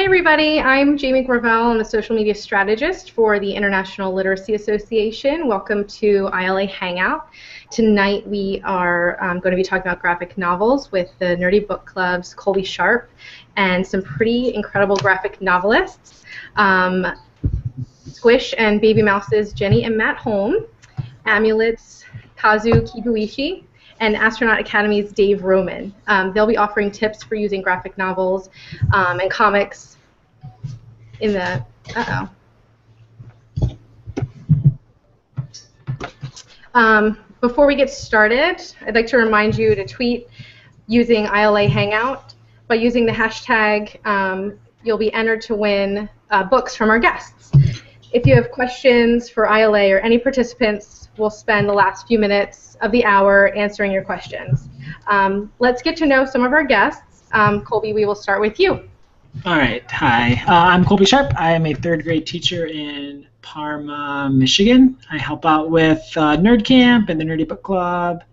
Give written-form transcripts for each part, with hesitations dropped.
everybody, I'm Jamie Gravel. I'm a social media strategist for the International Literacy Association. Welcome to ILA Hangout. Tonight we are going to be talking about graphic novels with the Nerdy Book Club's Colby Sharp and some pretty incredible graphic novelists, Squish and Baby Mouse's Jenni and Matt Holm, Amulet's Kazu Kibuishi, and Astronaut Academy's Dave Roman. They'll be offering tips for using graphic novels and comics in the... Before we get started, I'd like to remind you to tweet using ILA Hangout. By using the hashtag, you'll be entered to win books from our guests. If you have questions for ILA or any participants, we'll spend the last few minutes of the hour answering your questions. Let's get to know some of our guests. Colby, we will start with you. All right. Hi. I'm Colby Sharp. I am a third grade teacher in Parma, Michigan. I help out with Nerd Camp and the Nerdy Book Club.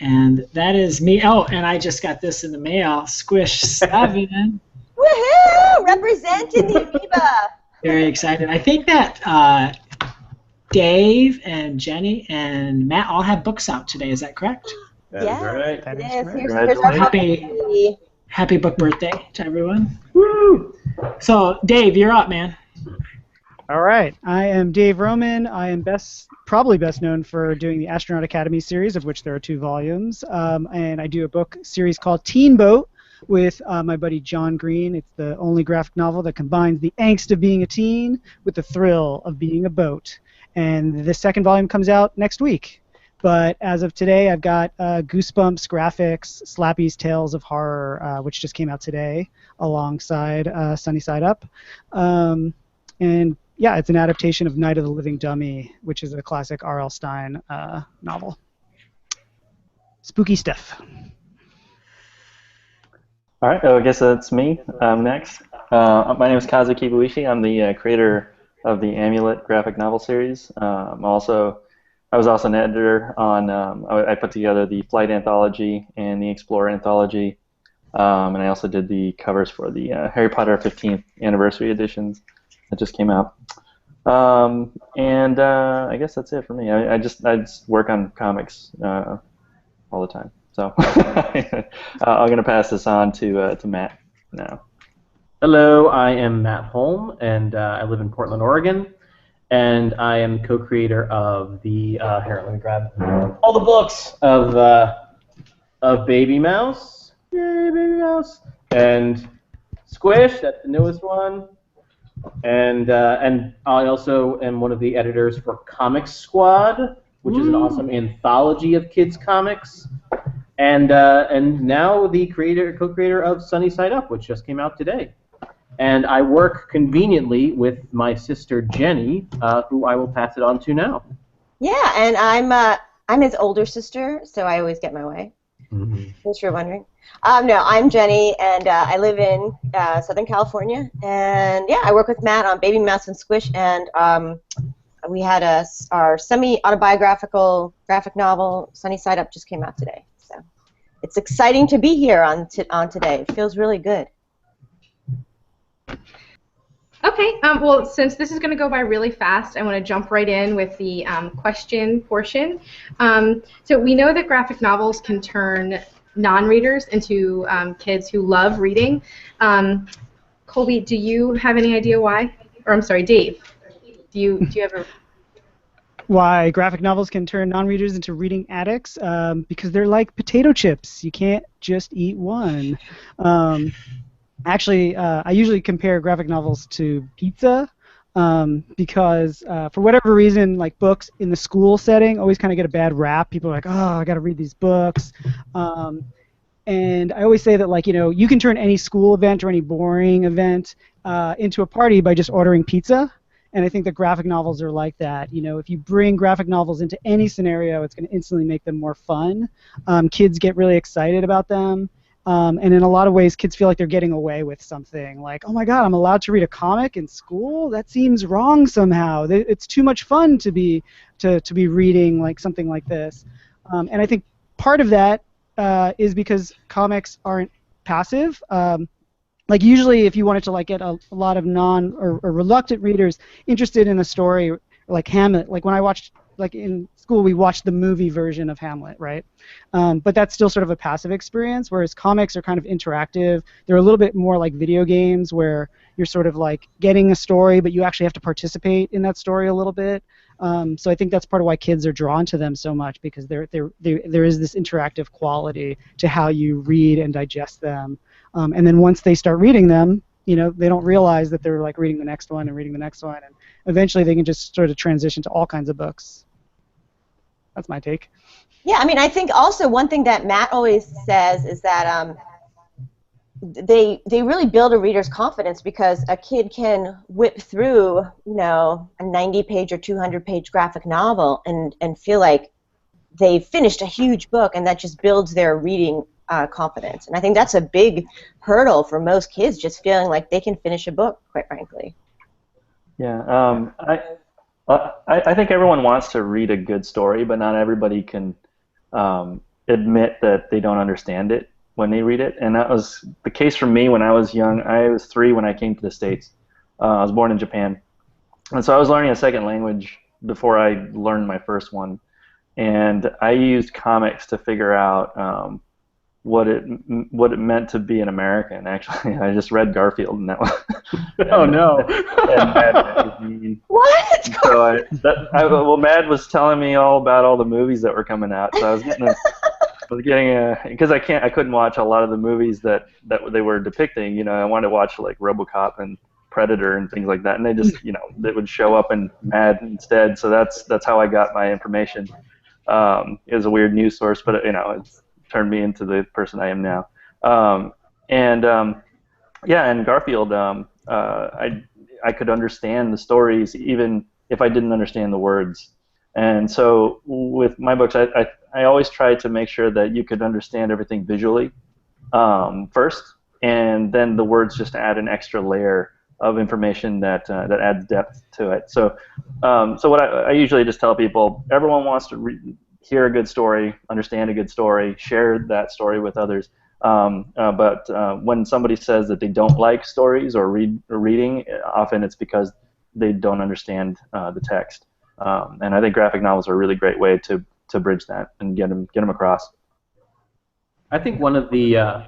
And that is me. Oh, and I just got this in the mail. Squish 7. Woohoo! Representing the amoeba. Very excited. I think that Dave and Jenni and Matt all have books out today. Is that correct? That is right. That is correct. Here's our happy book birthday to everyone. Woo! So, Dave, you're up, man. All right. I am Dave Roman. I am probably best known for doing the Astronaut Academy series, of which there are 2 volumes. And I do a book series called Teen Boat with my buddy John Green. It's the only graphic novel that combines the angst of being a teen with the thrill of being a boat. And the second volume comes out next week. But as of today, I've got Goosebumps graphics, Slappy's Tales of Horror, which just came out today, alongside Sunny Side Up. And yeah, it's an adaptation of Night of the Living Dummy, which is a classic R.L. Stine novel. Spooky stuff. All right, I guess that's me next. My name is Kazu Kibuishi. I'm the creator of the Amulet graphic novel series. I was also an editor on, I put together the Flight Anthology and the Explorer Anthology, and I also did the covers for the Harry Potter 15th Anniversary editions that just came out. I guess that's it for me. I just work on comics all the time. So I'm going to pass this on to Matt now. Hello, I am Matt Holm, and I live in Portland, Oregon, and I am co-creator of the here, let me grab all the books of Baby Mouse, yay, Baby Mouse, and Squish, that's the newest one, and I also am one of the editors for Comics Squad, which is an awesome anthology of kids comics. And now the co-creator of Sunny Side Up, which just came out today. And I work conveniently with my sister Jenni, who I will pass it on to now. Yeah, and I'm his older sister, so I always get my way. In case you're wondering. No, I'm Jenni, and I live in Southern California. And yeah, I work with Matt on Baby Mouse and Squish, and we had our semi-autobiographical graphic novel, Sunny Side Up, just came out today. So it's exciting to be here on today. It feels really good. Okay, well, since this is going to go by really fast, I want to jump right in with the question portion. So we know that graphic novels can turn non-readers into kids who love reading. Colby, do you have any idea why? Or I'm sorry, Dave, do you ever... Why graphic novels can turn non-readers into reading addicts? Because they're like potato chips. You can't just eat one. Actually, I usually compare graphic novels to pizza because for whatever reason, like books in the school setting always kind of get a bad rap. People are like, oh, I got to read these books. And I always say that, like, you can turn any school event or any boring event into a party by just ordering pizza. And I think that graphic novels are like that. If you bring graphic novels into any scenario, it's going to instantly make them more fun. Kids get really excited about them. And in a lot of ways, kids feel like they're getting away with something. Like, oh my God, I'm allowed to read a comic in school? That seems wrong somehow. It's too much fun to be reading like something like this. And I think part of that is because comics aren't passive. Like usually if you wanted to like get a lot of non or reluctant readers interested in a story like Hamlet, like when I watched, like in school we watched the movie version of Hamlet, right? But that's still sort of a passive experience, whereas comics are kind of interactive. They're a little bit more like video games where you're sort of like getting a story, but you actually have to participate in that story a little bit. So I think that's part of why kids are drawn to them so much, because there is this interactive quality to how you read and digest them. And then once they start reading them, you know, they don't realize that they're like reading the next one and reading the next one, and eventually they can just sort of transition to all kinds of books. That's my take. Yeah, I mean, I think also one thing that Matt always says is that they really build a reader's confidence, because a kid can whip through, you know, a 90-page or 200-page graphic novel and feel like they've finished a huge book, and that just builds their reading confidence. And I think that's a big hurdle for most kids, just feeling like they can finish a book, quite frankly. Yeah, I think everyone wants to read a good story, but not everybody can admit that they don't understand it when they read it. And that was the case for me when I was young. I was 3 when I came to the States. I was born in Japan. And so I was learning a second language before I learned my first one. And I used comics to figure out what it meant to be an American. Actually, I just read Garfield, and that was Oh no! What? So well, Mad was telling me all about all the movies that were coming out. So I was getting because I couldn't watch a lot of the movies that they were depicting. You know, I wanted to watch like RoboCop and Predator and things like that, and they just, you know, they would show up in Mad instead. So that's how I got my information. It was a weird news source, but you know, it's turned me into the person I am now. Yeah, and Garfield, I could understand the stories even if I didn't understand the words. And so with my books, I always try to make sure that you could understand everything visually first, and then the words just add an extra layer of information that adds depth to it. So what I usually just tell people, everyone wants to hear a good story, understand a good story, share that story with others. But when somebody says that they don't like stories or reading, often it's because they don't understand the text. And I think graphic novels are a really great way to bridge that and get them across. I think one of the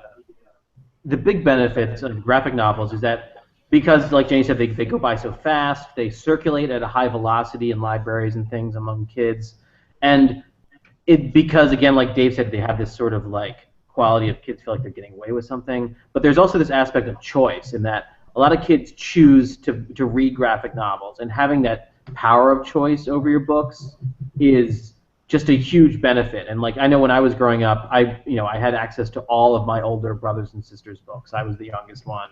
big benefits of graphic novels is that because, like Jenny said, they go by so fast, they circulate at a high velocity in libraries and things among kids, and because, again, like Dave said, they have this sort of like quality of kids feel like they're getting away with something. But there's also this aspect of choice in that a lot of kids choose to read graphic novels, and having that power of choice over your books is just a huge benefit. And like, I know when I was growing up, I had access to all of my older brothers and sisters' books. I was the youngest one,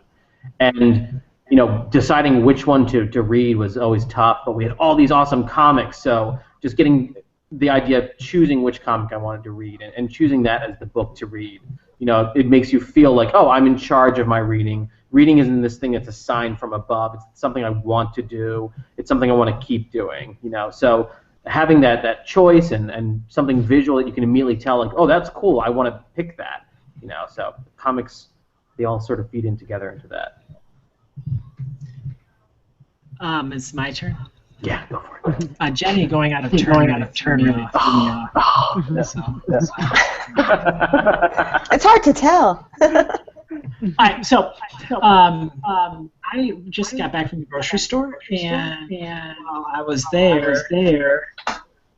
and you know, deciding which one to read was always tough. But we had all these awesome comics, so just getting the idea of choosing which comic I wanted to read and choosing that as the book to read, you know, it makes you feel like, oh, I'm in charge of my reading. Reading isn't this thing that's a sign from above. It's something I want to do. It's something I want to keep doing, you know. So having that choice and something visual that you can immediately tell, like, oh, that's cool, I want to pick that, you know. So comics, they all sort of feed in together into that. It's my turn. Yeah, go for it. Jenny going out of turn. It's hard to tell. All right, so I just got back from the grocery store, and while I was there,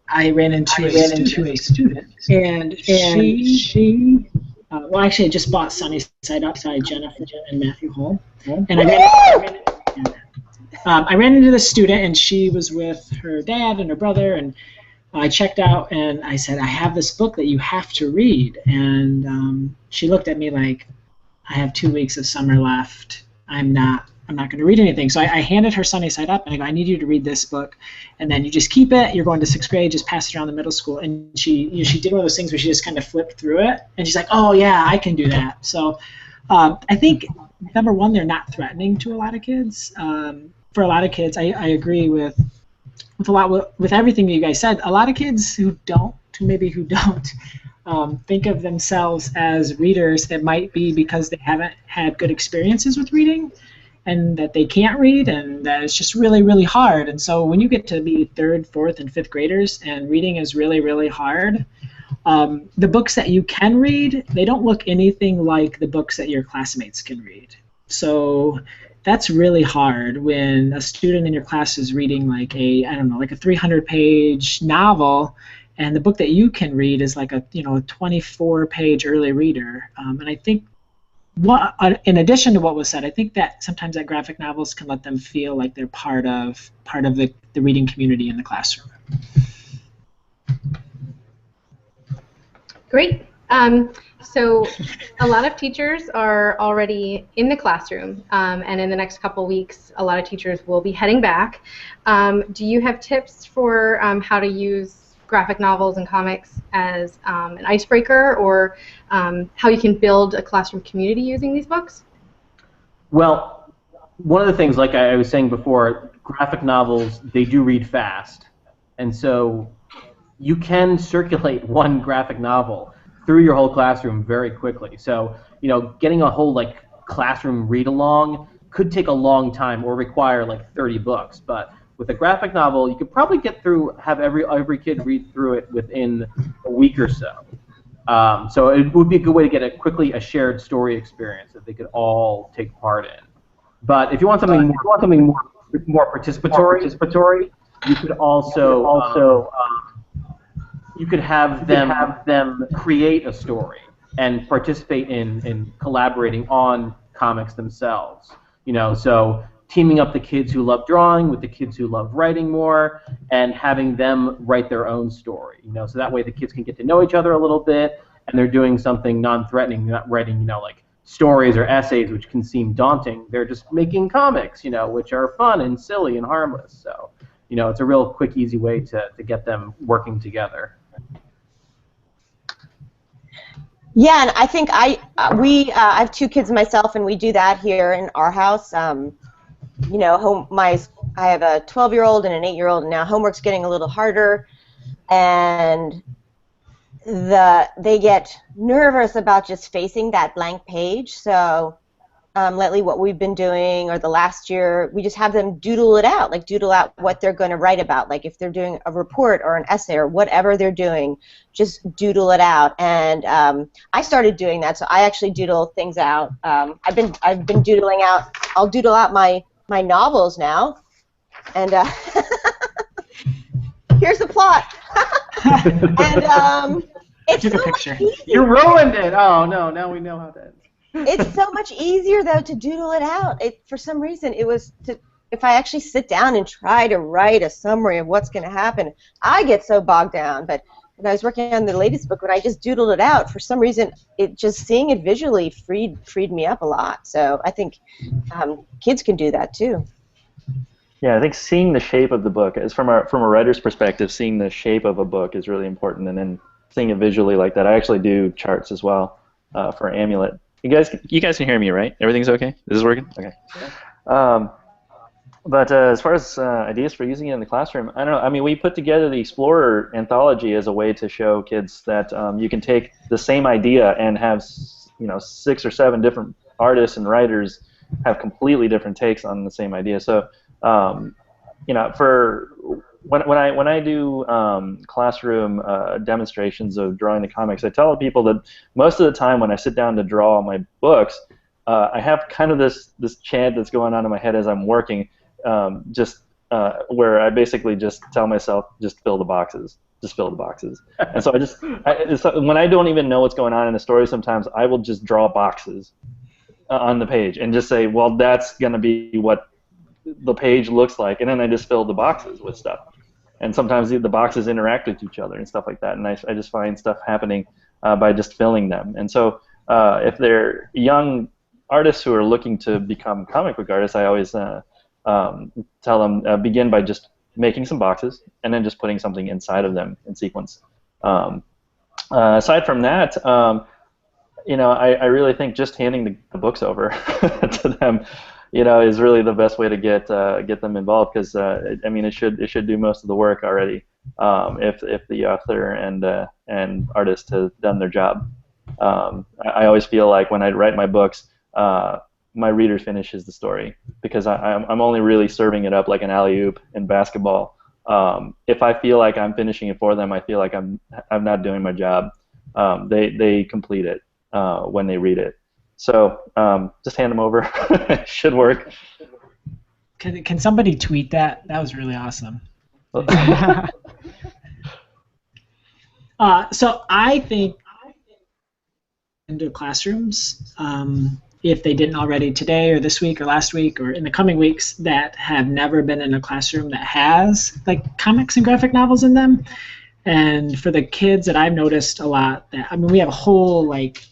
I ran into a student, and she well, actually, I just bought Sunny Side Up by Jenni and Matt Holm, and I ran into this student, and she was with her dad and her brother, and I checked out, and I said, I have this book that you have to read. And she looked at me like, I have 2 weeks of summer left. I'm not going to read anything. So I handed her Sunny Side Up, and I go, I need you to read this book, and then you just keep it. You're going to 6th grade, just pass it around the middle school. And she did one of those things where she just kind of flipped through it, and she's like, oh, yeah, I can do that. So I think, number one, they're not threatening to a lot of kids. For a lot of kids, I agree with everything you guys said. A lot of kids who don't think of themselves as readers, it might be because they haven't had good experiences with reading and that they can't read and that it's just really, really hard. And so when you get to be third, fourth, and fifth graders and reading is really, really hard, the books that you can read, they don't look anything like the books that your classmates can read. So that's really hard when a student in your class is reading like a 300-page novel, and the book that you can read is like a 24-page early reader. And I think, in addition to what was said, I think that sometimes that graphic novels can let them feel like they're part of the reading community in the classroom. Great. So a lot of teachers are already in the classroom, and in the next couple weeks, a lot of teachers will be heading back. Do you have tips for how to use graphic novels and comics as an icebreaker, or how you can build a classroom community using these books? Well, one of the things, like I was saying before, graphic novels, they do read fast. And so you can circulate one graphic novel through your whole classroom very quickly. So, getting a whole classroom read along could take a long time or require 30 books. But with a graphic novel, you could probably have every kid read through it within a week or so. So it would be a good way to get a shared story experience that they could all take part in. But if you want something more participatory, you could also you could have them create a story and participate in collaborating on comics themselves. So teaming up the kids who love drawing with the kids who love writing more, and having them write their own story. So that way the kids can get to know each other a little bit, and they're doing something non-threatening, not writing, stories or essays which can seem daunting. They're just making comics, which are fun and silly and harmless. So, it's a real quick, easy way to get them working together. Yeah, and I think I have two kids myself, and we do that here in our house. I have a 12-year-old and an 8-year-old, and now homework's getting a little harder, and they get nervous about just facing that blank page. So lately what we've been doing, or the last year, we just have them doodle it out, doodle out what they're going to write about. If they're doing a report or an essay or whatever they're doing, just doodle it out. And I started doing that, so I actually doodle things out. I've been doodling out. I'll doodle out my novels now, and here's the plot. And it's Took a so picture. much easier. You ruined it! Oh, no, now we know how to end. It's so much easier, though, to doodle it out. For some reason, if I actually sit down and try to write a summary of what's going to happen, I get so bogged down. But when I was working on the latest book, when I just doodled it out, for some reason, seeing it visually freed me up a lot. So I think kids can do that, too. Yeah, I think seeing the shape of the book, from a writer's perspective, seeing the shape of a book is really important, and then seeing it visually like that. I actually do charts as well for Amulet. You guys can hear me, right? Everything's okay? This is working? Okay. But as far as ideas for using it in the classroom, I don't know. I mean, we put together the Explorer anthology as a way to show kids that you can take the same idea and have 6 or 7 different artists and writers have completely different takes on the same idea. So for when I do classroom demonstrations of drawing the comics, I tell people that most of the time when I sit down to draw my books, I have kind of this chant that's going on in my head as I'm working, where I basically just tell myself, just fill the boxes. Just fill the boxes. And so when I don't even know what's going on in the story, sometimes I will just draw boxes on the page and just say, well, that's going to be what the page looks like, and then I just fill the boxes with stuff. And sometimes the boxes interact with each other and stuff like that, and I just find stuff happening by just filling them. And so if they're young artists who are looking to become comic book artists, I always tell them begin by just making some boxes and then just putting something inside of them in sequence. Aside from that, I really think just handing the books over to them, is really the best way to get them involved, because I mean it should do most of the work already if the author and artist has done their job. I always feel like when I write my books, my reader finishes the story, because I'm only really serving it up like an alley-oop in basketball. If I feel like I'm finishing it for them, I feel like I'm not doing my job. They complete it when they read it. So just hand them over. It should work. Can somebody tweet that? That was really awesome. So I think into classrooms, if they didn't already today or this week or last week or in the coming weeks, that have never been in a classroom that has like comics and graphic novels in them. And for the kids that I've noticed a lot, that I mean, we have a whole like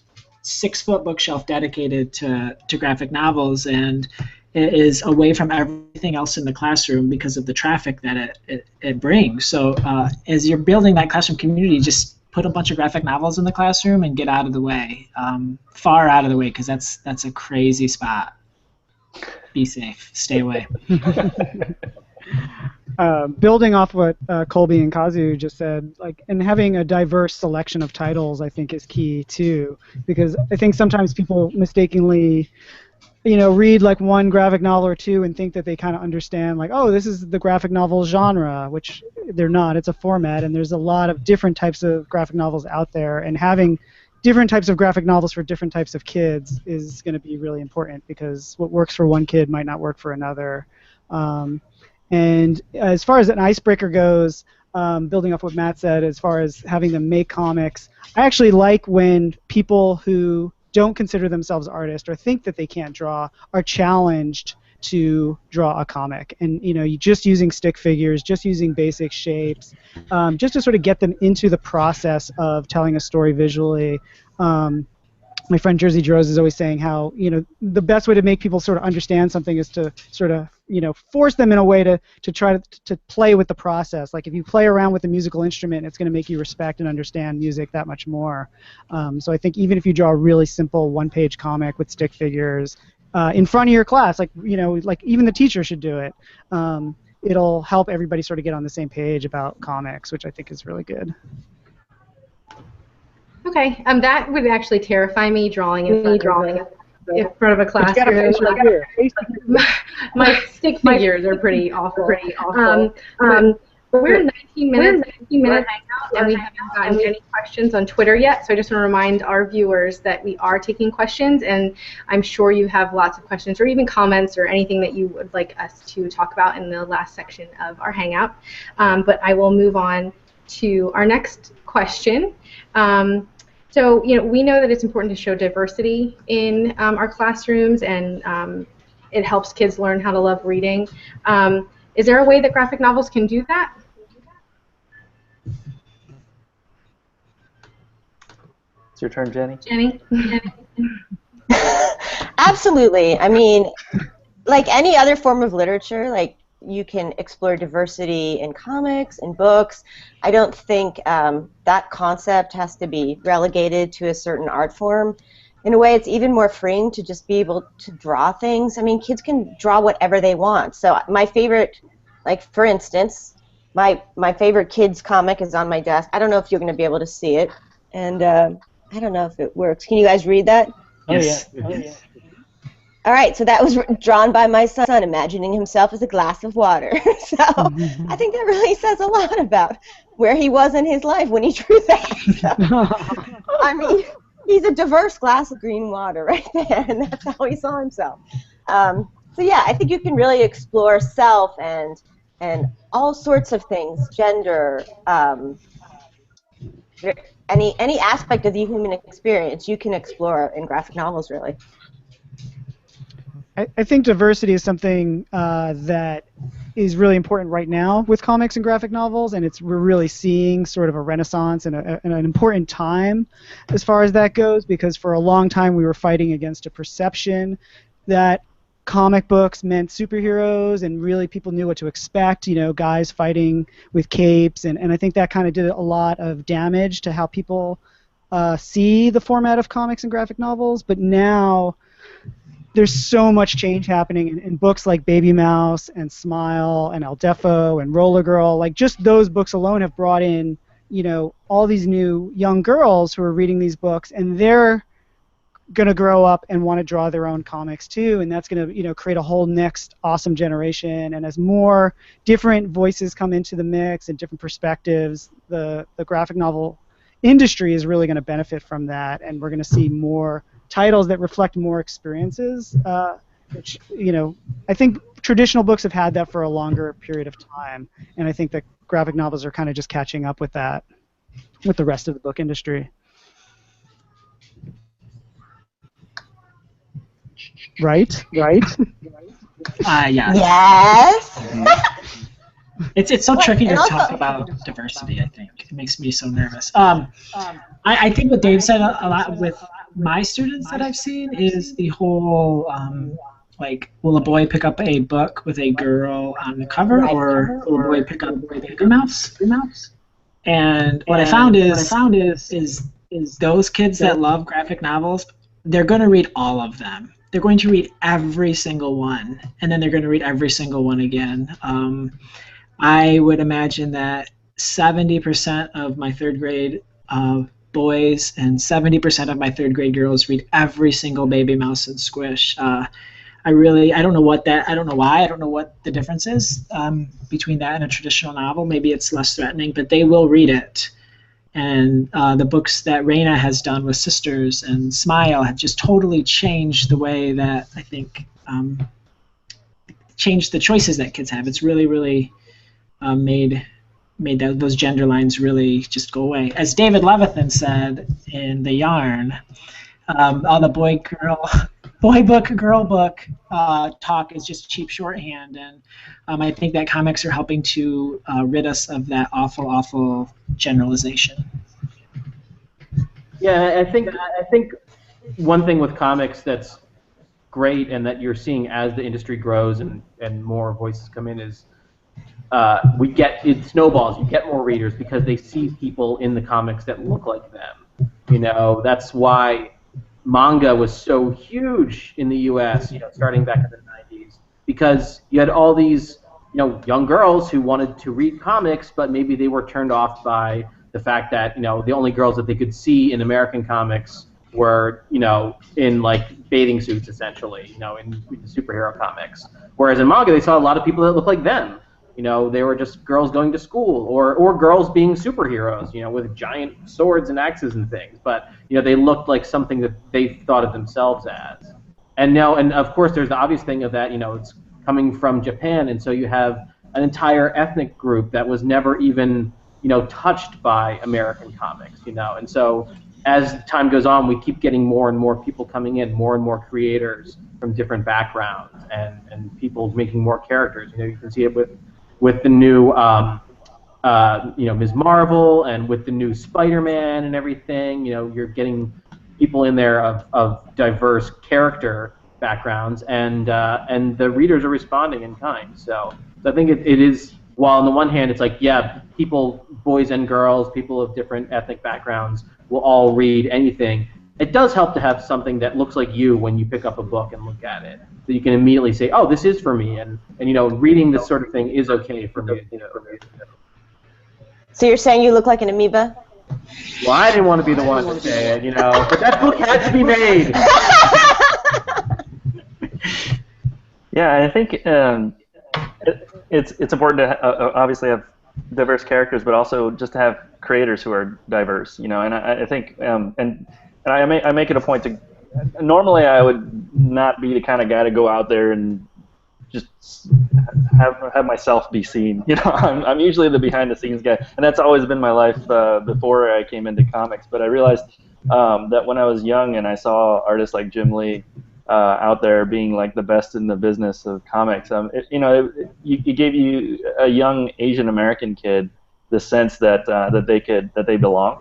6-foot bookshelf dedicated to graphic novels, and it is away from everything else in the classroom because of the traffic that it brings. So as you're building that classroom community, just put a bunch of graphic novels in the classroom and get out of the way, far out of the way, because that's a crazy spot. Be safe. Stay away. Building off what Colby and Kazu just said, like, and having a diverse selection of titles, I think, is key too, because I think sometimes people mistakenly, read like one graphic novel or two and think that they kind of understand, like, oh, this is the graphic novel genre, which they're not. It's a format, and there's a lot of different types of graphic novels out there, and having different types of graphic novels for different types of kids is going to be really important, because what works for one kid might not work for another. And as far as an icebreaker goes, building off what Matt said, as far as having them make comics, I actually like when people who don't consider themselves artists or think that they can't draw are challenged to draw a comic. And you just using stick figures, just using basic shapes, just to sort of get them into the process of telling a story visually. My friend Jersey Droz is always saying how the best way to make people sort of understand something is to sort of force them in a way to try to play with the process. Like if you play around with a musical instrument, it's going to make you respect and understand music that much more. So I think even if you draw a really simple one-page comic with stick figures in front of your class, like even the teacher should do it. It'll help everybody sort of get on the same page about comics, which I think is really good. Okay, that would actually terrify me, drawing in front of a classroom. My stick figures are pretty awful. We're 19 minutes hangout, and we haven't gotten any questions on Twitter yet, so I just want to remind our viewers that we are taking questions, and I'm sure you have lots of questions or even comments or anything that you would like us to talk about in the last section of our hangout. But I will move on to our next question. So, we know that it's important to show diversity in our classrooms, and it helps kids learn how to love reading. Is there a way that graphic novels can do that? It's your turn, Jenny. Jenny? Absolutely. I mean, like any other form of literature, like you can explore diversity in comics, in books. I don't think that concept has to be relegated to a certain art form. In a way, it's even more freeing to just be able to draw things. I mean, kids can draw whatever they want. So my favorite, like for instance, my favorite kids comic is on my desk. I don't know if you're going to be able to see it, and I don't know if it works. Can you guys read that? Yes. Oh, yeah. All right, so that was drawn by my son, imagining himself as a glass of water. So I think that really says a lot about where he was in his life when he drew that. So, I mean, he's a diverse glass of green water right there, and that's how he saw himself. So yeah, I think you can really explore self and all sorts of things, gender, any aspect of the human experience you can explore in graphic novels, really. I think diversity is something that is really important right now with comics and graphic novels, and we're really seeing sort of a renaissance and an important time as far as that goes, because for a long time we were fighting against a perception that comic books meant superheroes, and really people knew what to expect, guys fighting with capes, and I think that kind of did a lot of damage to how people see the format of comics and graphic novels. But now there's so much change happening in books like Baby Mouse and Smile and El Defo and Roller Girl. Like, just those books alone have brought in, you know, all these new young girls who are reading these books, and they're going to grow up and want to draw their own comics too, and that's going to, you know, create a whole next awesome generation. And as more different voices come into the mix and different perspectives, the graphic novel industry is really going to benefit from that, and we're going to see more titles that reflect more experiences, which, you know, I think traditional books have had that for a longer period of time, and I think that graphic novels are kind of just catching up with that, with the rest of the book industry. Right? Yes. Yes. It's so tricky to also, talk about diversity, I think. It makes me so nervous. I think what Dave said a lot with my students that I've seen is the whole, like, will a boy pick up a book with a girl on the cover, or will a boy pick up Baby Mouse? And what I found is those kids that love graphic novels, they're going to read all of them. They're going to read every single one, and then they're going to read every single one again. I would imagine that 70% of my third grade boys and 70% of my third grade girls read every single Baby Mouse and Squish. I don't know what the difference is between that and a traditional novel. Maybe it's less threatening, but they will read it. And the books that Raina has done with Sisters and Smile have just totally changed the way that, I think, changed the choices that kids have. It's really, really made those gender lines really just go away. As David Levithan said in The Yarn, all the boy book, girl book talk is just cheap shorthand, and I think that comics are helping to rid us of that awful, awful generalization. Yeah, I think one thing with comics that's great and that you're seeing as the industry grows and more voices come in is it snowballs. You get more readers because they see people in the comics that look like them. You know, that's why manga was so huge in the U.S., you know, starting back in the 90s, because you had all these, you know, young girls who wanted to read comics, but maybe they were turned off by the fact that, you know, the only girls that they could see in American comics were, you know, in like bathing suits essentially, you know, in superhero comics. Whereas in manga, they saw a lot of people that looked like them. You know, they were just girls going to school, or girls being superheroes, you know, with giant swords and axes and things. But, you know, they looked like something that they thought of themselves as. And now, and of course, there's the obvious thing of that, you know, it's coming from Japan, and so you have an entire ethnic group that was never even, you know, touched by American comics, you know. And so as time goes on, we keep getting more and more people coming in, more and more creators from different backgrounds, and people making more characters. You know, you can see it with the new, you know, Ms. Marvel, and with the new Spider-Man and everything. You know, you're getting people in there of diverse character backgrounds, and the readers are responding in kind. So I think it is, while on the one hand it's like, yeah, people, boys and girls, people of different ethnic backgrounds will all read anything. It does help to have something that looks like you when you pick up a book and look at it, so you can immediately say, oh, this is for me, and you know, reading this sort of thing is okay for me. You know. So you're saying you look like an amoeba? Well, I didn't want to be the one to say it, you know, but that book had to be made. Yeah, I think it's important to obviously have diverse characters, but also just to have creators who are diverse, you know. And I think and I make it a point to. Normally, I would not be the kind of guy to go out there and just have myself be seen. You know, I'm usually the behind-the-scenes guy, and that's always been my life before I came into comics. But I realized that when I was young and I saw artists like Jim Lee out there being like the best in the business of comics, it gave you a young Asian American kid the sense that they belong.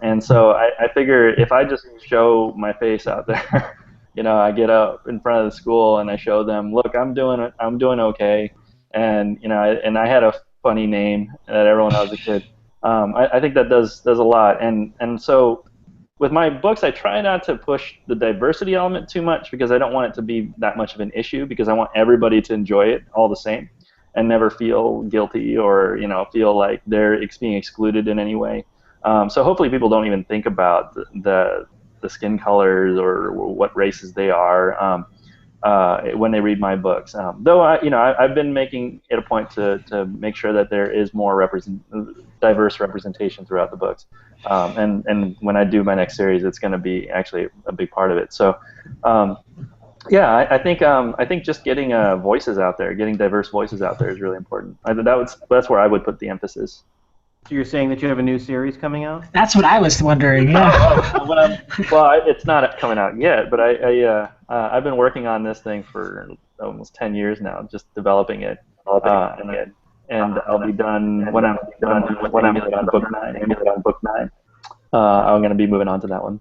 And so I figure if I just show my face out there, you know, I get up in front of the school and I show them, look, I'm doing okay, and you know, and I had a funny name that everyone knows as a kid. I think that does a lot, and so with my books, I try not to push the diversity element too much because I don't want it to be that much of an issue, because I want everybody to enjoy it all the same and never feel guilty or feel like they're being excluded in any way. So hopefully people don't even think about the skin colors or what races they are when they read my books. Though I've been making it a point to make sure that there is more diverse representation throughout the books. And when I do my next series, it's going to be actually a big part of it. So, yeah, I think just getting voices out there, getting diverse voices out there is really important. That's where I would put the emphasis. So you're saying that you have a new series coming out? That's what I was wondering. Yeah. Well, it's not coming out yet, but I've been working on this thing for almost 10 years now, just developing it. And I'll be done when I'm done on book 9. I'm going to be moving on to that one.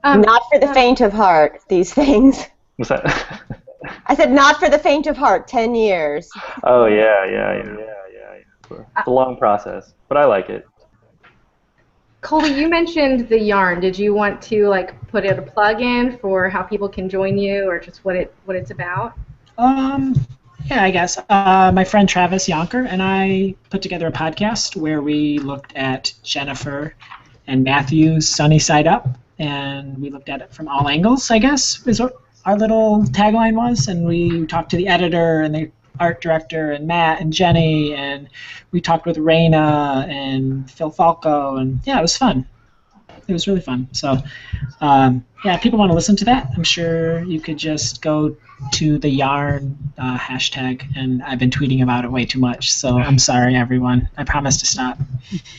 Not for the faint of heart, these things. What's that? I said not for the faint of heart, 10 years. Oh, yeah. It's a long process, but I like it. Colby, you mentioned the yarn. Did you want to put a plug in for how people can join you, or just what it's about? Yeah, I guess. My friend Travis Yonker and I put together a podcast where we looked at Jennifer and Matthew's Sunny Side Up, and we looked at it from all angles, I guess, is what our little tagline was. And we talked to the editor and the art director and Matt and Jenny, and we talked with Raina and Phil Falco, and yeah, it was fun. It was really fun. So, yeah, if people want to listen to that, I'm sure you could just go to the yarn hashtag, and I've been tweeting about it way too much, so I'm sorry, everyone. I promise to stop.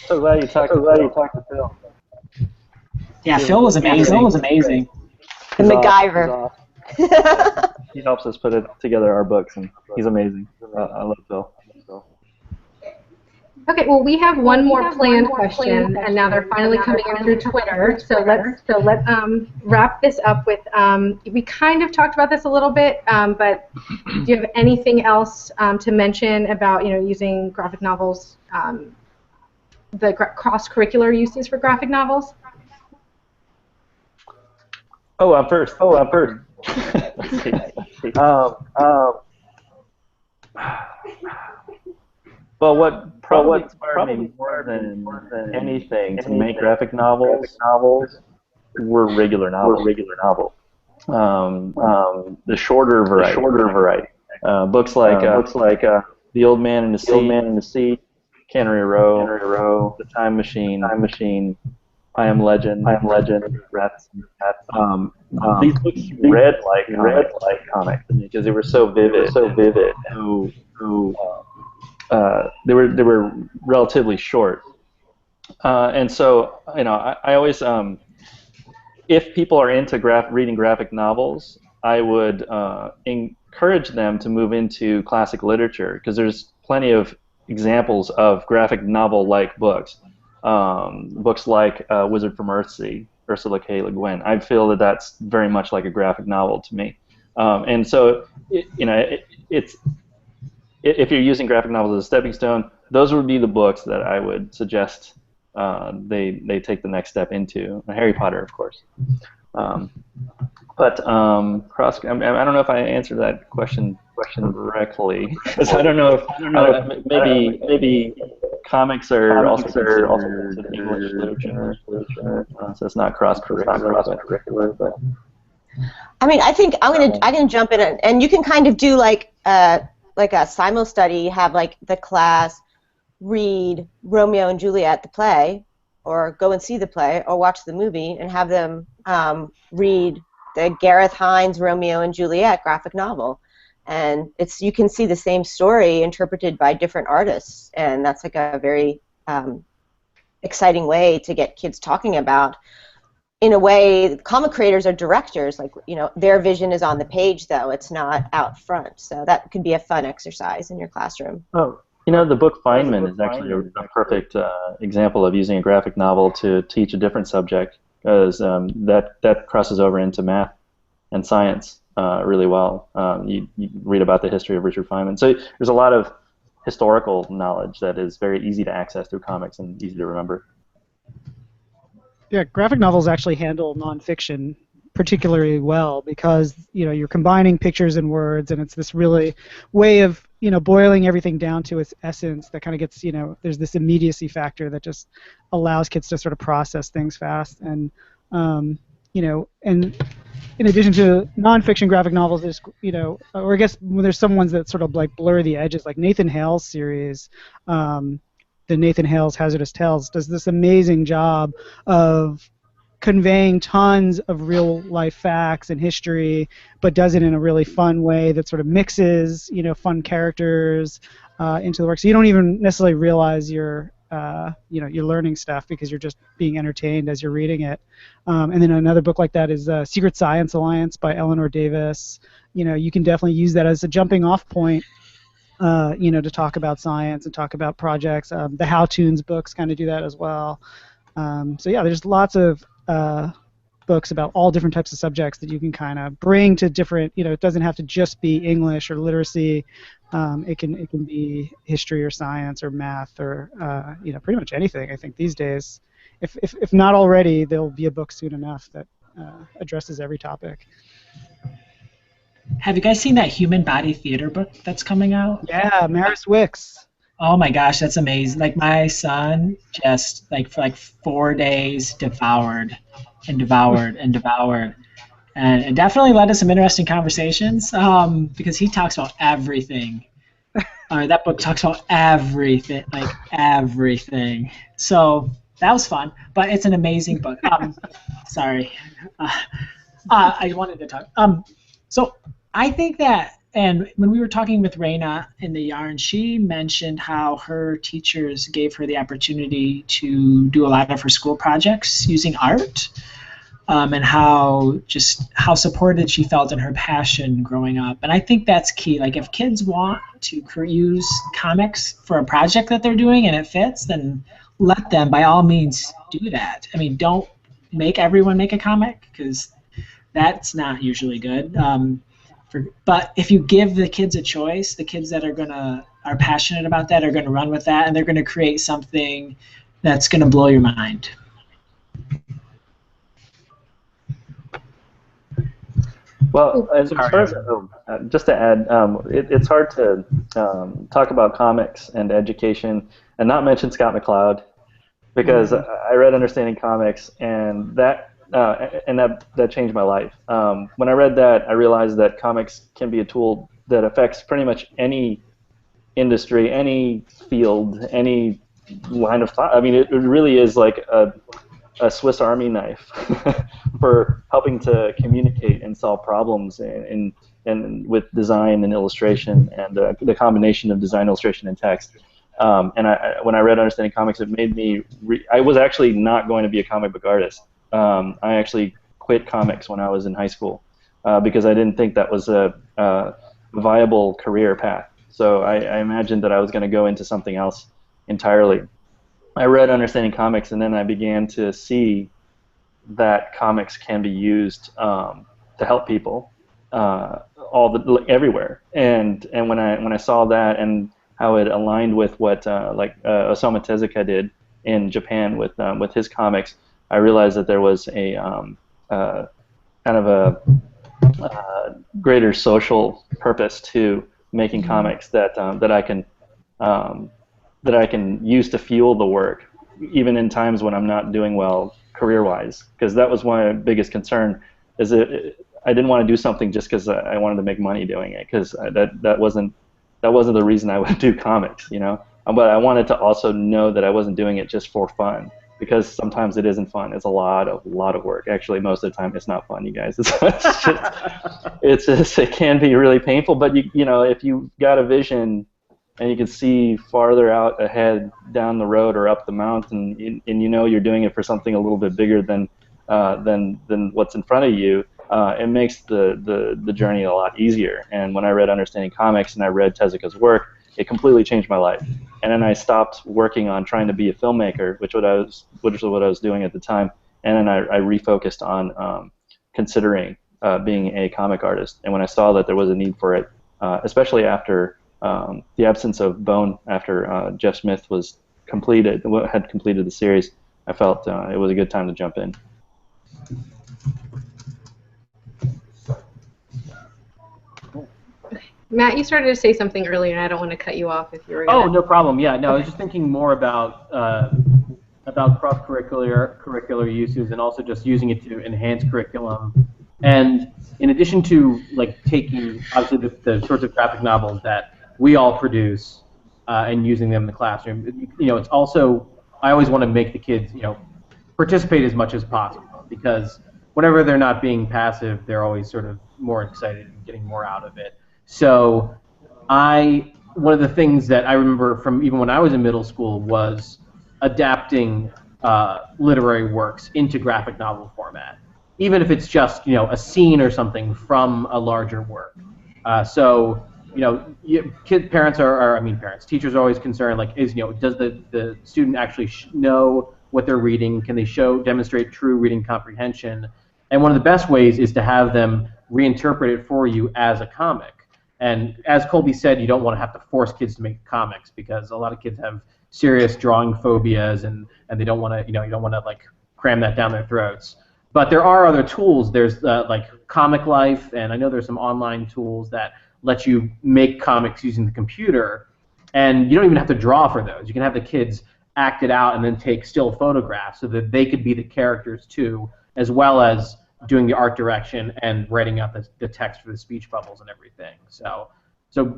So glad you talked to Phil. Yeah, Phil was amazing. The MacGyver. He helps us put it together, our books, and he's amazing. I love Phil. Okay, well, we have one more planned question, and now they're finally coming in through Twitter. So let's wrap this up with. We kind of talked about this a little bit, but do you have anything else to mention about using graphic novels, the cross-curricular uses for graphic novels? Oh, I'm first. Well, what probably inspired me more than anything to make graphic novels were regular novels. The shorter variety. Books like The Old Man and the Sea, Cannery Row, The Time Machine, I Am Legend, Rats. These books read like comics because they were so vivid. They were relatively short, and so I always, if people are into reading graphic novels, I would encourage them to move into classic literature, because there's plenty of examples of graphic novel-like books. Books like Wizard from Earthsea, Ursula K. Le Guin. I feel that that's very much like a graphic novel to me, and so it's. If you're using graphic novels as a stepping stone, those would be the books that I would suggest they take the next step into. Harry Potter, of course. But I don't know if I answered that question correctly, because I don't know if maybe comics are also considered English literature, so it's not cross-curricular. But I mean, I think I can jump in, and you can kind of do like a simul study, have the class read Romeo and Juliet, the play, or go and see the play, or watch the movie, and have them read the Gareth Hines Romeo and Juliet graphic novel. And you can see the same story interpreted by different artists, and that's a very exciting way to get kids talking about. In a way, comic creators are directors. Their vision is on the page, though it's not out front. So that could be a fun exercise in your classroom. Oh, the book Feynman is actually a perfect example of using a graphic novel to teach a different subject, because that crosses over into math and science really well. You read about the history of Richard Feynman. So there's a lot of historical knowledge that is very easy to access through comics and easy to remember. Yeah, graphic novels actually handle nonfiction particularly well because you're combining pictures and words, and it's this really way of boiling everything down to its essence that kind of gets there's this immediacy factor that just allows kids to sort of process things fast, and and in addition to nonfiction graphic novels, there's or I guess when there's some ones that sort of like blur the edges, like Nathan Hale's series. The Nathan Hale's Hazardous Tales does this amazing job of conveying tons of real life facts and history, but does it in a really fun way that sort of mixes fun characters into the work. So you don't even necessarily realize you're learning stuff because you're just being entertained as you're reading it. And then another book like that is Secret Science Alliance by Eleanor Davis. You can definitely use that as a jumping off point. To talk about science and talk about projects. The How Toons books kind of do that as well. So yeah, there's lots of books about all different types of subjects that you can kind of bring to different. It doesn't have to just be English or literacy. It can be history or science or math or pretty much anything. I think these days, if not already, there'll be a book soon enough that addresses every topic. Have you guys seen that Human Body Theater book that's coming out? Yeah, Maris Wicks. Oh my gosh, that's amazing. Like my son just for 4 days devoured and devoured and devoured. And it definitely led to some interesting conversations because he talks about everything. That book talks about everything, like everything. So that was fun, but it's an amazing book. Sorry. I wanted to talk. So I think that, and when we were talking with Raina in the yarn, she mentioned how her teachers gave her the opportunity to do a lot of her school projects using art, and how supported she felt in her passion growing up. And I think that's key. Like if kids want to use comics for a project that they're doing and it fits, then let them by all means do that. I mean, don't make everyone make a comic because that's not usually good. But if you give the kids a choice, the kids that are passionate about that are going to run with that, and they're going to create something that's going to blow your mind. Well, as far as, just to add, it's hard to talk about comics and education and not mention Scott McCloud, because I read Understanding Comics, and that changed my life. When I read that, I realized that comics can be a tool that affects pretty much any industry, any field, any line of thought. I mean, it really is like a Swiss Army knife for helping to communicate and solve problems and with design and illustration and the combination of design, illustration, and text. And when I read Understanding Comics, it made me. I was actually not going to be a comic book artist. I actually quit comics when I was in high school because I didn't think that was a viable career path. So I imagined that I was going to go into something else entirely. I read Understanding Comics, and then I began to see that comics can be used to help people everywhere. And when I saw that and how it aligned with what Osamu Tezuka did in Japan with his comics, I realized that there was a kind of a greater social purpose to making comics that I can use to fuel the work, even in times when I'm not doing well career-wise. Because that was my biggest concern, is that I didn't want to do something just because I wanted to make money doing it, because that wasn't the reason I would do comics, you know. But I wanted to also know that I wasn't doing it just for fun, because sometimes it isn't fun. It's a lot of work. Actually, most of the time it's not fun, you guys. It can be really painful. But you know, if you got a vision and you can see farther out ahead down the road or up the mountain, and you know you're doing it for something a little bit bigger than what's in front of you, it makes the journey a lot easier. And when I read Understanding Comics and I read Tezuka's work, it completely changed my life. And then I stopped working on trying to be a filmmaker, which was what I was doing at the time. And then I refocused on considering being a comic artist. And when I saw that there was a need for it, especially after the absence of Bone, after Jeff Smith had completed the series, I felt it was a good time to jump in. Matt, you started to say something earlier, and I don't want to cut you off if you were. Oh, no problem. Yeah, no, I was just thinking more about cross-curricular uses and also just using it to enhance curriculum. And in addition to like taking obviously the sorts of graphic novels that we all produce and using them in the classroom, it's also I always want to make the kids participate as much as possible, because whenever they're not being passive, they're always sort of more excited and getting more out of it. So one of the things that I remember from even when I was in middle school was adapting literary works into graphic novel format, even if it's just a scene or something from a larger work. Teachers are always concerned, like, does the student actually know what they're reading? Can they demonstrate true reading comprehension? And one of the best ways is to have them reinterpret it for you as a comic. And as Colby said, you don't want to have to force kids to make comics, because a lot of kids have serious drawing phobias, and they don't want to, you don't want to like cram that down their throats. But there are other tools. There's like Comic Life, and I know there's some online tools that let you make comics using the computer, and you don't even have to draw for those. You can have the kids act it out and then take still photographs so that they could be the characters too, as well as doing the art direction and writing out the text for the speech bubbles and everything. So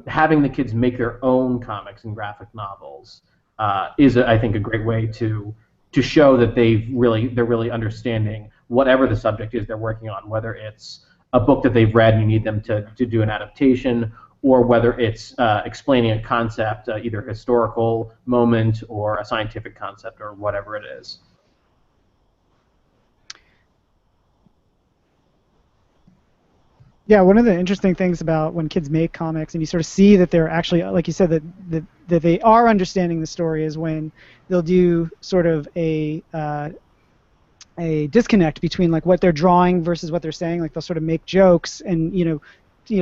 having the kids make their own comics and graphic novels is, I think, a great way to show that they're really understanding whatever the subject is they're working on, whether it's a book that they've read and you need them to do an adaptation, or whether it's explaining a concept, either a historical moment or a scientific concept or whatever it is. Yeah, one of the interesting things about when kids make comics and you sort of see that they're actually, like you said, that they are understanding the story, is when they'll do sort of a disconnect between like what they're drawing versus what they're saying. Like they'll sort of make jokes and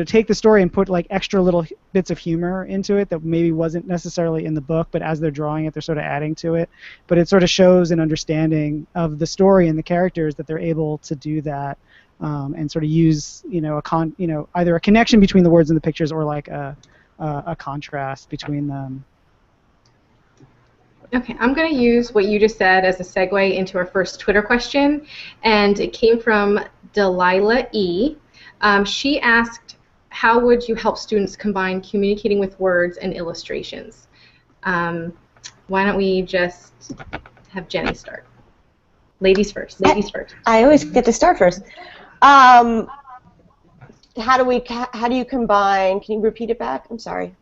take the story and put like extra little bits of humor into it that maybe wasn't necessarily in the book, but as they're drawing it, they're sort of adding to it. But it sort of shows an understanding of the story and the characters that they're able to do that. And sort of use either a connection between the words and the pictures, or like a contrast between them. Okay, I'm going to use what you just said as a segue into our first Twitter question, and it came from Delilah E. She asked, how would you help students combine communicating with words and illustrations? Why don't we just have Jenny start? Ladies first. Ladies first. I always get to start first. How do you combine? Can you repeat it back? I'm sorry.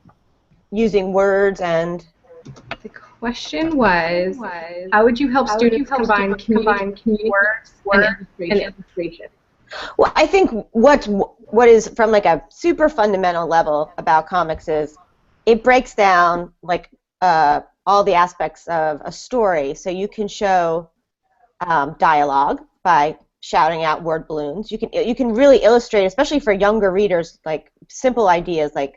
Using words and. The question was how would you help students combine words and illustration? Well, I think what is from like a super fundamental level about comics is it breaks down like all the aspects of a story. So you can show dialogue by shouting out word balloons. You can really illustrate, especially for younger readers, like simple ideas like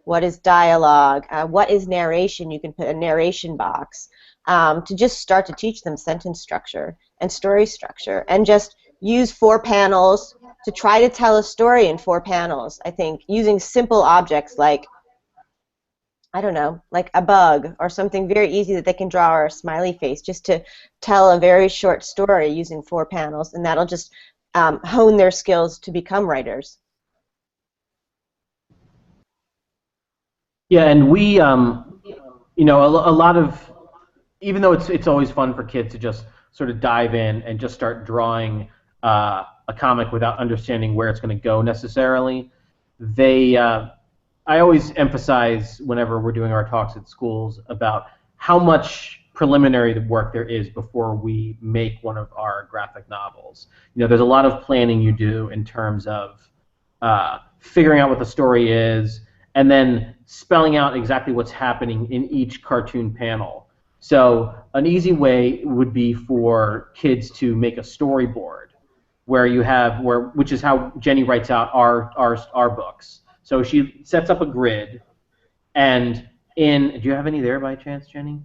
what is dialogue, what is narration. You can put a narration box to just start to teach them sentence structure and story structure, and just use 4 panels to try to tell a story in 4 panels. I think using simple objects like, I don't know, like a bug or something very easy that they can draw, or a smiley face, just to tell a very short story using 4 panels, and that'll just hone their skills to become writers. Yeah, and we, a lot of, even though it's always fun for kids to just sort of dive in and just start drawing a comic without understanding where it's going to go necessarily, I always emphasize whenever we're doing our talks at schools about how much preliminary work there is before we make one of our graphic novels. There's a lot of planning you do in terms of figuring out what the story is, and then spelling out exactly what's happening in each cartoon panel. So an easy way would be for kids to make a storyboard, which is how Jenny writes out our books. So she sets up a grid, and do you have any there by chance, Jenny?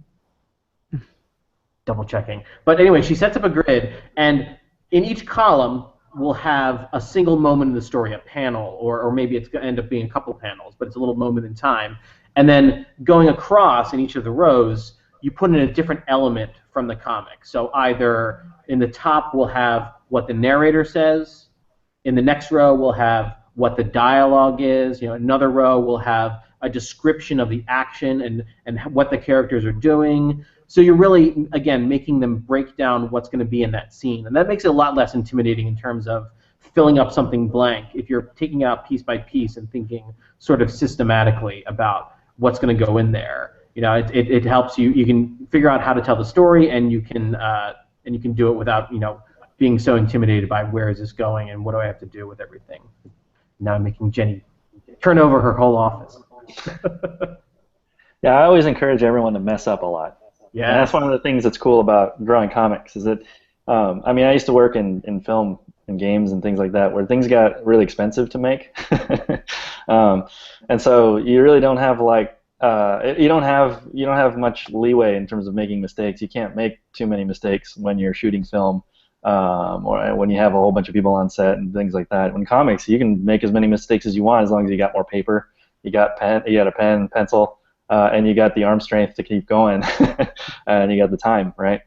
double checking. But anyway, she sets up a grid, and in each column we'll have a single moment in the story, a panel, or maybe it's going to end up being a couple panels, but it's a little moment in time. And then going across in each of the rows, you put in a different element from the comic. So either in the top we'll have what the narrator says, in the next row we'll have what the dialogue is, another row we'll have a description of the action and what the characters are doing. So you're really, again, making them break down what's going to be in that scene. And that makes it a lot less intimidating in terms of filling up something blank if you're taking out piece by piece and thinking sort of systematically about what's going to go in there. It helps you. You can figure out how to tell the story, and you can do it without being so intimidated by where is this going and what do I have to do with everything. Now I'm making Jenny turn over her whole office. Yeah, I always encourage everyone to mess up a lot. Yeah, and that's one of the things that's cool about drawing comics is that, I used to work in film and games and things like that where things got really expensive to make, and so you really don't have you don't have much leeway in terms of making mistakes. You can't make too many mistakes when you're shooting film, or when you have a whole bunch of people on set and things like that. In comics, you can make as many mistakes as you want as long as you got more paper, you got a pen, pencil. And you got the arm strength to keep going, and you got the time, right?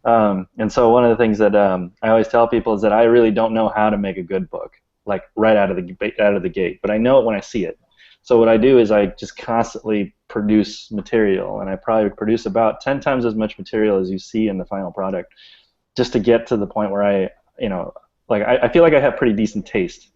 And so one of the things that I always tell people is that I really don't know how to make a good book, like right out of the gate, but I know it when I see it. So what I do is I just constantly produce material, and I probably produce about 10 times as much material as you see in the final product, just to get to the point where I feel like I have pretty decent taste,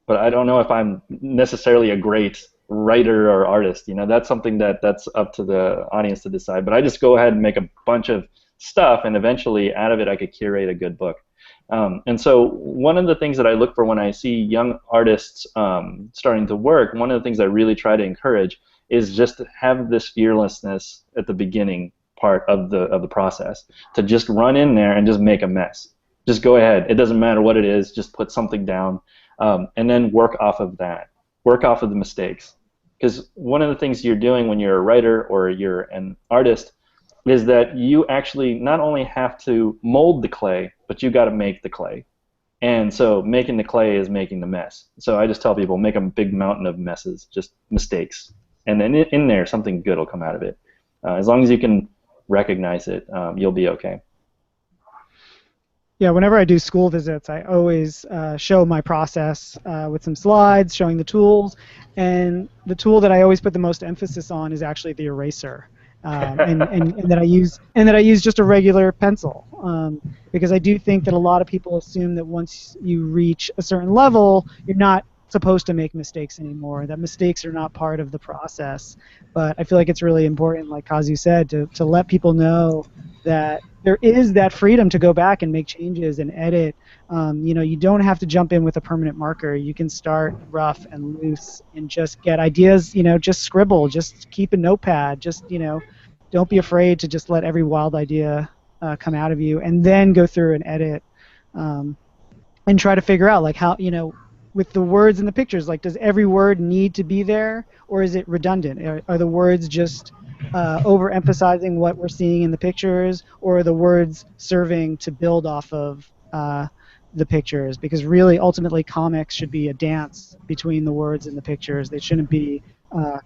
but I don't know if I'm necessarily a great writer or artist. That's something that's up to the audience to decide. But I just go ahead and make a bunch of stuff, and eventually out of it I could curate a good book. And so one of the things that I look for when I see young artists starting to work, one of the things I really try to encourage is just to have this fearlessness at the beginning part of the process, to just run in there and just make a mess. Just go ahead. It doesn't matter what it is. Just put something down, and then work off of that. Work off of the mistakes. Because one of the things you're doing when you're a writer or you're an artist is that you actually not only have to mold the clay, but you got to make the clay. And so making the clay is making the mess. So I just tell people, make a big mountain of messes, just mistakes. And then in there, something good will come out of it. As long as you can recognize it, you'll be okay. Yeah, whenever I do school visits, I always show my process with some slides showing the tools, and the tool that I always put the most emphasis on is actually the eraser, and that I use just a regular pencil, because I do think that a lot of people assume that once you reach a certain level, you're not supposed to make mistakes anymore, that mistakes are not part of the process. But I feel like it's really important, like Kazu said, to let people know that there is that freedom to go back and make changes and edit. You don't have to jump in with a permanent marker. You can start rough and loose and just get ideas, just scribble, just keep a notepad, just, don't be afraid to just let every wild idea come out of you, and then go through and edit, and try to figure out, like, how, with the words and the pictures, like, does every word need to be there, or is it redundant? Are the words just overemphasizing what we're seeing in the pictures, or are the words serving to build off of the pictures? Because really, ultimately, comics should be a dance between the words and the pictures. They shouldn't be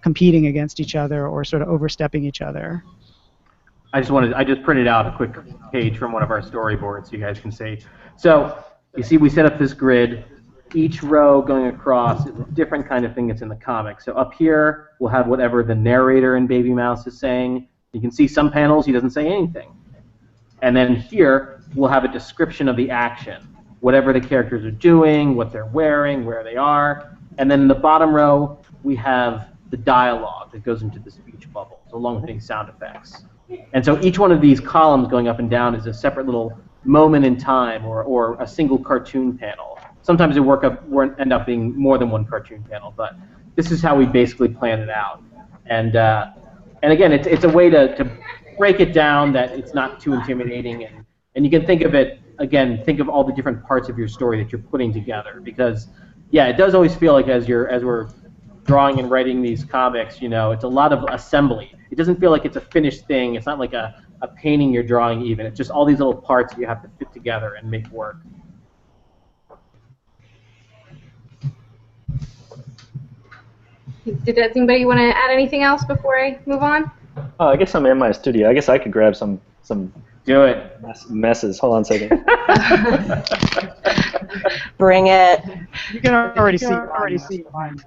competing against each other or sort of overstepping each other. I just printed out a quick page from one of our storyboards so you guys can see. So you see, we set up this grid. Each row going across is a different kind of thing that's in the comic. So up here, we'll have whatever the narrator in Baby Mouse is saying. You can see some panels he doesn't say anything. And then here, we'll have a description of the action, whatever the characters are doing, what they're wearing, where they are. And then in the bottom row, we have the dialogue that goes into the speech bubbles, along with any sound effects. And so each one of these columns going up and down is a separate little moment in time, or a single cartoon panel. Sometimes it end up being more than one cartoon panel, but this is how we basically plan it out. And again, it's a way to break it down that it's not too intimidating, and you can think of it, again, think of all the different parts of your story that you're putting together, because yeah, it does always feel like as we're drawing and writing these comics, it's a lot of assembly. It doesn't feel like it's a finished thing. It's not like a a painting you're drawing even. It's just all these little parts that you have to fit together and make work. Did anybody want to add anything else before I move on? I guess I'm in my studio. I guess I could grab some Do it. messes. Hold on a second. Bring it. You can already see mine.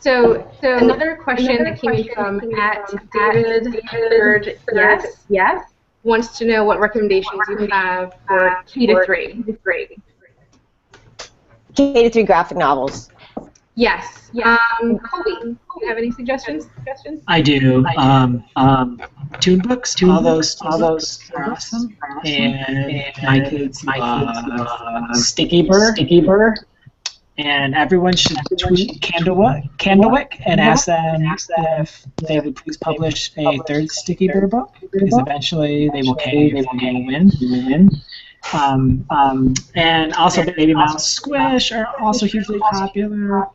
So another question that came in from at David Third yes wants to know what recommendations you have for K to 3. K to 3 graphic novels. Yes. Colby, do you have any suggestions? I do. Tune books, all those are awesome. And my kids Sticky Burr. And everyone should tweet Candlewick and ask them if they would please publish a third Sticky Burr book, because eventually they will pay if they win. And also Baby Mouse Squish are also hugely popular.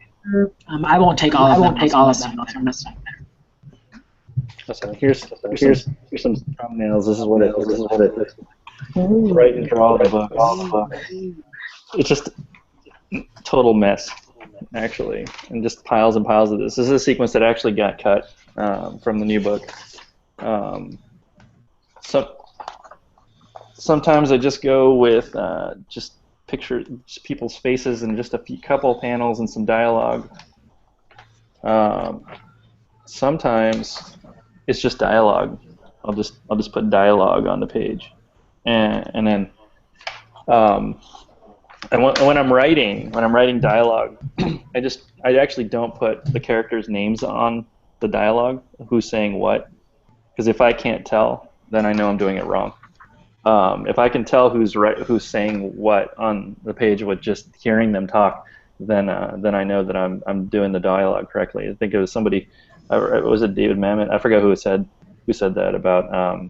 I won't take all of them. So here's some thumbnails. This is what it is. Right into all the book. It's just total mess, actually, and just piles and piles of this. This is a sequence that actually got cut from the new book. Sometimes I just go with just people's faces and just a couple panels and some dialogue. Sometimes it's just dialogue. I'll just put dialogue on the page, and then when I'm writing dialogue, I actually don't put the characters' names on the dialogue, who's saying what, because if I can't tell, then I know I'm doing it wrong. If I can tell who's saying what on the page with just hearing them talk, then I know that I'm doing the dialogue correctly. I think it was somebody, was it David Mamet? I forgot who said that about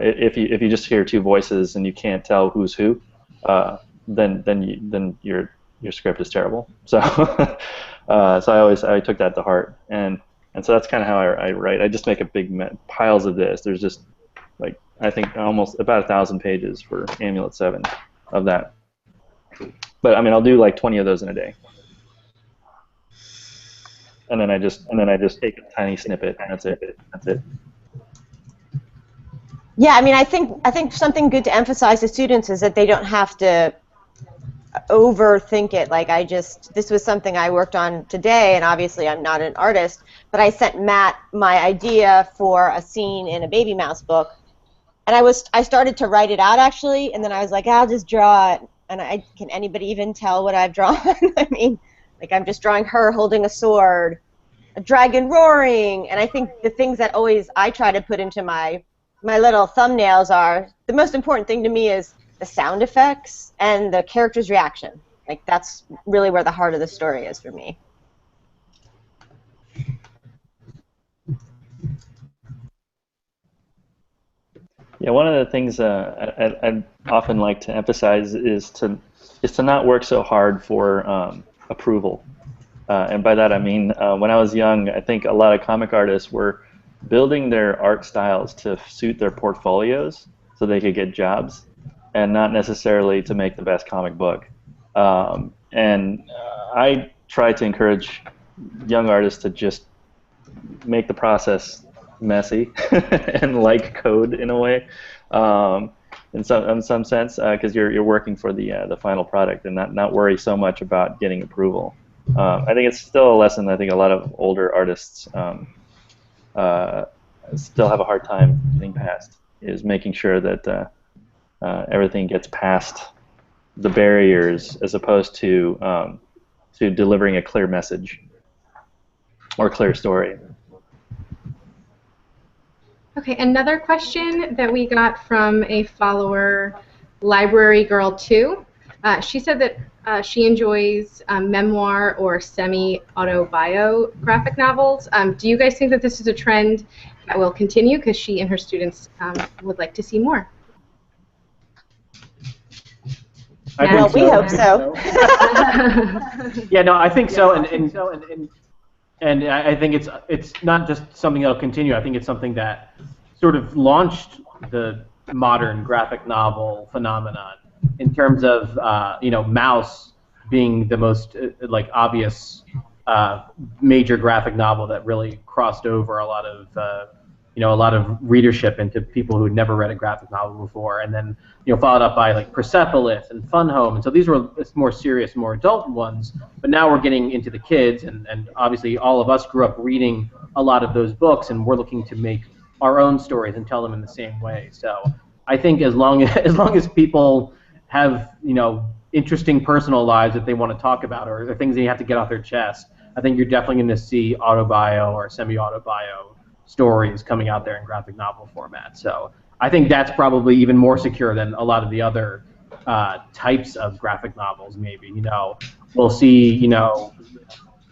if you just hear two voices and you can't tell who's who, then your script is terrible. So I took that to heart, and so that's kind of how I write. I just make a big piles of this. There's just like, I think almost about 1,000 pages for Amulet 7 of that. But I mean, I'll do like 20 of those in a day, and then I just take a tiny snippet, and that's it. Yeah, I mean, I think something good to emphasize to students is that they don't have to overthink it. Like, this was something I worked on today, and obviously I'm not an artist, but I sent Matt my idea for a scene in a Baby Mouse book, and I started to write it out actually, and then I was like, I'll just draw it, and can anybody even tell what I've drawn? I mean, like, I'm just drawing her holding a sword, a dragon roaring, and I think the things that always I try to put into my little thumbnails are, the most important thing to me is the sound effects and the character's reaction. Like, that's really where the heart of the story is for me. Yeah, one of the things I often like to emphasize is to not work so hard for approval. And by that I mean, when I was young, I think a lot of comic artists were building their art styles to suit their portfolios so they could get jobs, and not necessarily to make the best comic book. And I try to encourage young artists to just make the process messy and like code in a way, in some sense, because you're working for the final product, and not worry so much about getting approval. I think it's still a lesson I think a lot of older artists still have a hard time getting past, is making sure that everything gets past the barriers, as opposed to delivering a clear message or clear story. Okay, another question that we got from a follower, Library Girl 2. She said that she enjoys memoir or semi-autobio graphic novels. Do you guys think that this is a trend that will continue? Because she and her students would like to see more. Well, we hope so. Yeah, no, I think so, and and I think it's not just something that'll continue. I think it's something that sort of launched the modern graphic novel phenomenon in terms of Mouse being the most like obvious major graphic novel that really crossed over a lot of readership into people who had never read a graphic novel before, and then followed up by like Persepolis and Fun Home, and so these were more serious, more adult ones. But now we're getting into the kids, and obviously all of us grew up reading a lot of those books, and we're looking to make our own stories and tell them in the same way. So I think as long as people have interesting personal lives that they want to talk about, or things that you have to get off their chest, I think you're definitely going to see autobio or semi-autobio stories coming out there in graphic novel format. So I think that's probably even more secure than a lot of the other types of graphic novels. Maybe we'll see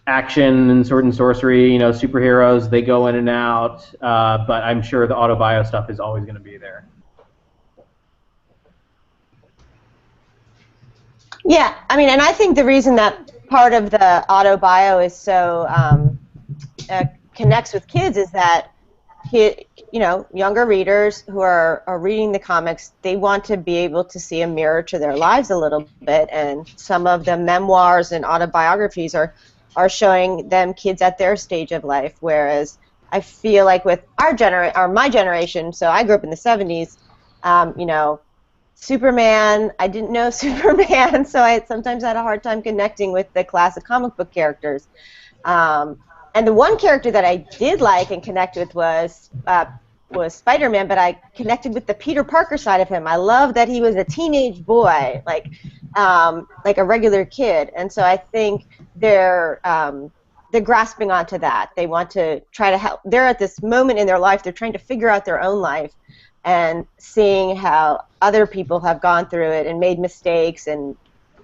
action and sword and sorcery, superheroes, they go in and out, but I'm sure the autobio stuff is always going to be there. Yeah, I mean, and I think the reason that part of the autobio is so connects with kids is that younger readers who are reading the comics, they want to be able to see a mirror to their lives a little bit, and some of the memoirs and autobiographies are showing them kids at their stage of life, whereas I feel like with my generation, so I grew up in the 70s, Superman, I didn't know Superman, so I sometimes had a hard time connecting with the classic comic book characters. And the one character that I did like and connect with was Spider-Man, but I connected with the Peter Parker side of him. I love that he was a teenage boy, like a regular kid, and so I think they're grasping onto that. They want to try to help. They're at this moment in their life. They're trying to figure out their own life, and seeing how other people have gone through it and made mistakes and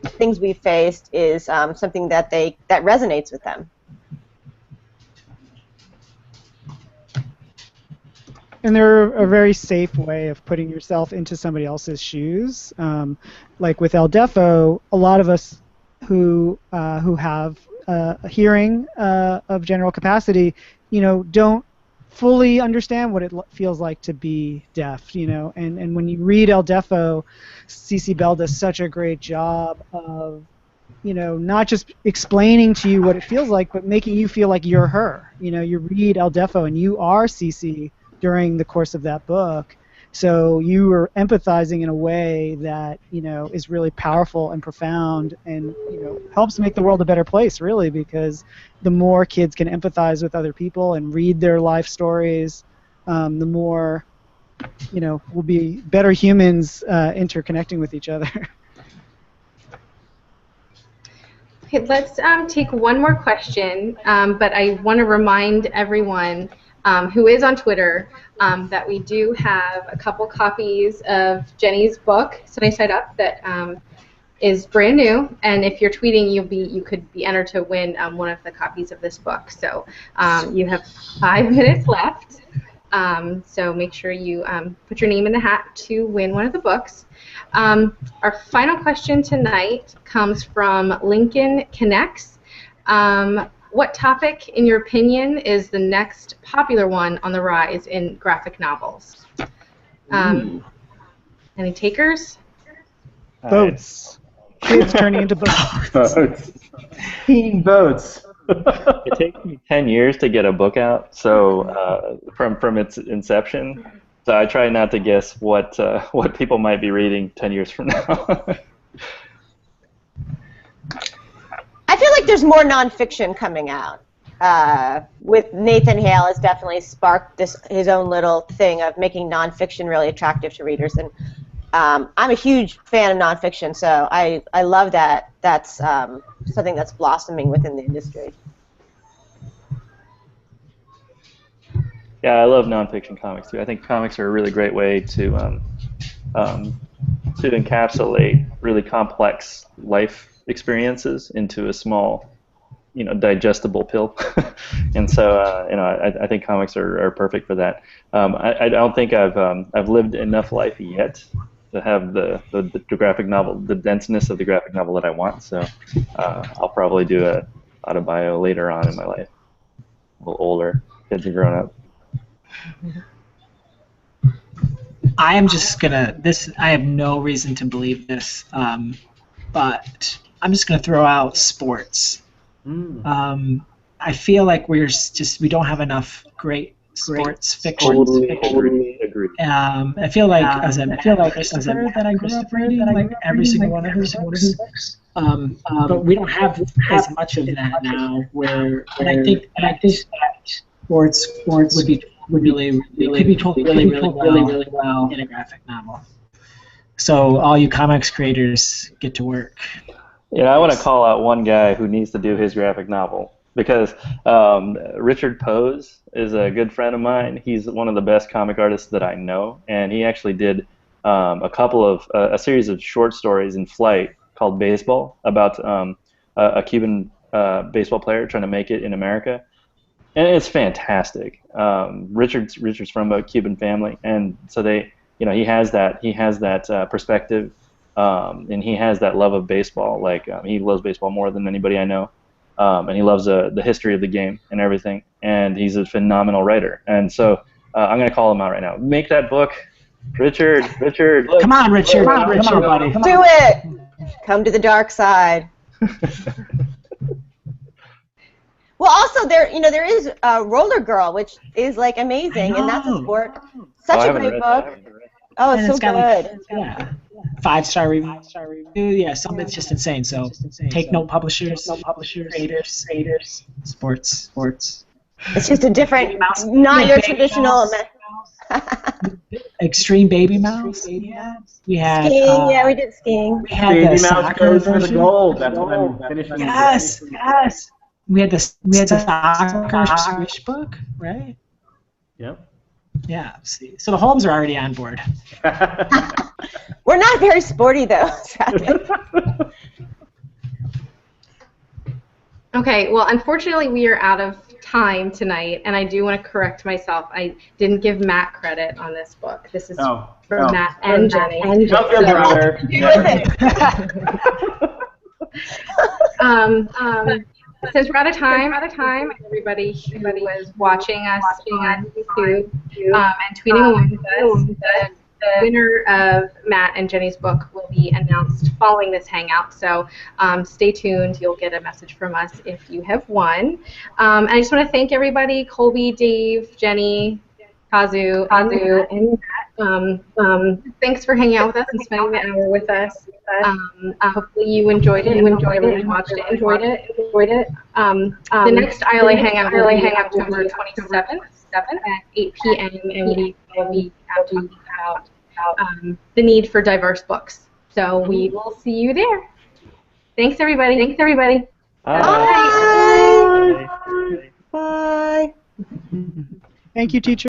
things we faced is something that resonates with them. And they're a very safe way of putting yourself into somebody else's shoes. Like with El Defo, a lot of us who have a hearing of general capacity, don't fully understand what it feels like to be deaf, and when you read El Defo, CC Bell does such a great job of, not just explaining to you what it feels like, but making you feel like you're her. You read El Defo and you are CC during the course of that book, so you are empathizing in a way that is really powerful and profound, and helps make the world a better place, really, because the more kids can empathize with other people and read their life stories, the more we'll be better humans interconnecting with each other. Okay, let's take one more question, but I want to remind everyone who is on Twitter that we do have a couple copies of Jenni's book, Sunny Side Up, that is brand new, and if you're tweeting, you could be entered to win one of the copies of this book. So you have 5 minutes left, so make sure you put your name in the hat to win one of the books. Our final question tonight comes from Lincoln Connects. What topic, in your opinion, is the next popular one on the rise in graphic novels? Any takers? Boats. Kids turning into boats. Boats. Teen boats. It takes me 10 years to get a book out, so from its inception. So I try not to guess what people might be reading 10 years from now. I feel like there's more nonfiction coming out. With Nathan Hale has definitely sparked his own little thing of making nonfiction really attractive to readers, and I'm a huge fan of nonfiction, so I love that that's something that's blossoming within the industry. Yeah, I love nonfiction comics too. I think comics are a really great way to encapsulate really complex life experiences into a small, digestible pill. And so, I think comics are perfect for that. I don't think I've lived enough life yet to have the graphic novel, the denseness of the graphic novel that I want. So I'll probably do a autobio later on in my life. little older. Kids are grown up. I am just gonna I have no reason to believe this, but I'm just gonna throw out sports. I feel like we don't have enough great sports fiction. Totally agree. I feel like as a Christopher that I grew up reading like every single one of his books. But we don't have as much of that now. And I think that sports would be told really well in a graphic novel. So all you comics creators get to work. Yeah, I want to call out one guy who needs to do his graphic novel because Richard Pose is a good friend of mine. He's one of the best comic artists that I know, and he actually did a series of short stories in flight called Baseball about a Cuban baseball player trying to make it in America. And it's fantastic. Richard's from a Cuban family, and so he has that perspective, and he has that love of baseball. Like he loves baseball more than anybody I know, and he loves the history of the game and everything. And he's a phenomenal writer. And so I'm gonna call him out right now. Make that book, Richard. Come on, Richard. Come on, buddy. Do it. Come to the dark side. Well, also there is Roller Girl, which is like amazing, and that's a sport. Such a great book. Oh, it's so good. Yeah, 5-star review. Yeah, it's just insane. So take note, publishers, creators, sports. It's just a different, not your traditional. Extreme Baby Mouse. We had skiing. Yeah, we did skiing. We had Baby the Mouse goes for the gold. That's what I'm finishing. Yes. We had the soccer squish book, right? Yep. Yeah. See, so the Holmes are already on board. We're not very sporty though. Okay, well, unfortunately, we are out of time tonight, and I do want to correct myself. I didn't give Matt credit on this book. This is from Matt and Jenni. Since we're out of time, everybody who was watching us on YouTube and tweeting along with us, the winner of Matt and Jenni's book will be announced following this hangout. So stay tuned. You'll get a message from us if you have won. And I just want to thank everybody: Colby, Dave, Jenni, Kazu, and Matt. Thanks for hanging out with us and spending the hour with us. Hopefully you enjoyed it. Everyone watched it. Enjoyed it. The next ILA hangout will be October 27th at 8 p.m. and we will be talking about the need for diverse books. So we will see you there. Thanks, everybody. Bye. Bye. Thank you, teacher.